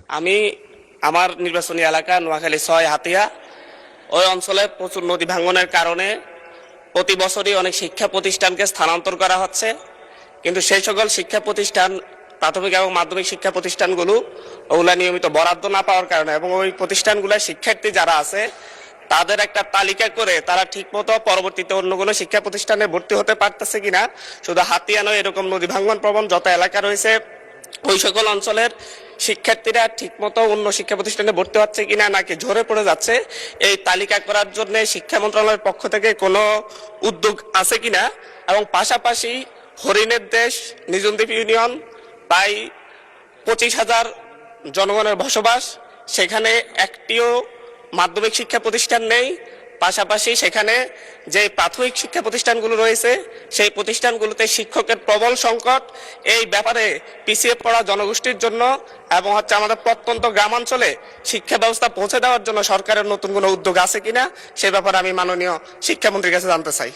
আমি আমার নির্বাচনী এলাকা নোয়াখালী ৬ হাতিয়া, ওই অঞ্চলে প্রচুর নদী ভাঙনের কারণে প্রতি বছরই অনেক শিক্ষা প্রতিষ্ঠানকে স্থানান্তর করা হচ্ছে। কিন্তু সেই সকল শিক্ষা প্রতিষ্ঠান, প্রাথমিক এবং মাধ্যমিক শিক্ষা প্রতিষ্ঠানগুলো ওগুলা নিয়মিত বরাদ্দ না পাওয়ার কারণে এবং ওই প্রতিষ্ঠানগুলোর শিক্ষার্থী যারা আছে তাদের একটা তালিকা করে তারা ঠিকমতো পরবর্তীতে অন্য কোনো শিক্ষা প্রতিষ্ঠানে ভর্তি হতে পারতেছে কিনা, শুধু হাতিয়া নয়, এরকম নদী ভাঙন প্রবণ যত এলাকা রয়েছে ওই সকল অঞ্চলের শিক্ষার্থীরা ঠিকমতো অন্য শিক্ষা প্রতিষ্ঠানে ভর্তি হচ্ছে কিনা নাকি ঝরে পড়ে যাচ্ছে, এই তালিকা করার জন্য শিক্ষা মন্ত্রণালয়ের পক্ষ থেকে কোনো উদ্যোগ আছে কিনা। এবং পাশাপাশি হরিণের দেশ নিজনদ্বীপ ইউনিয়ন প্রায় 25,000 জনগণের বসবাস, সেখানে একটিও মাধ্যমিক শিক্ষা প্রতিষ্ঠান নেই। পাশাপাশি সেখানে যে প্রাথমিক শিক্ষা প্রতিষ্ঠানগুলো রয়েছে সেই প্রতিষ্ঠানগুলোতে শিক্ষকের প্রবল সংকট। এই ব্যাপারে পিছিয়ে পড়া জনগোষ্ঠীর জন্য এবং আমাদের প্রত্যন্ত গ্রামাঞ্চলে শিক্ষা ব্যবস্থা পৌঁছে দেওয়ার জন্য সরকারের নতুন কোনো উদ্যোগ আছে কিনা সে ব্যাপারে আমি মাননীয় শিক্ষামন্ত্রীর কাছে জানতে চাই।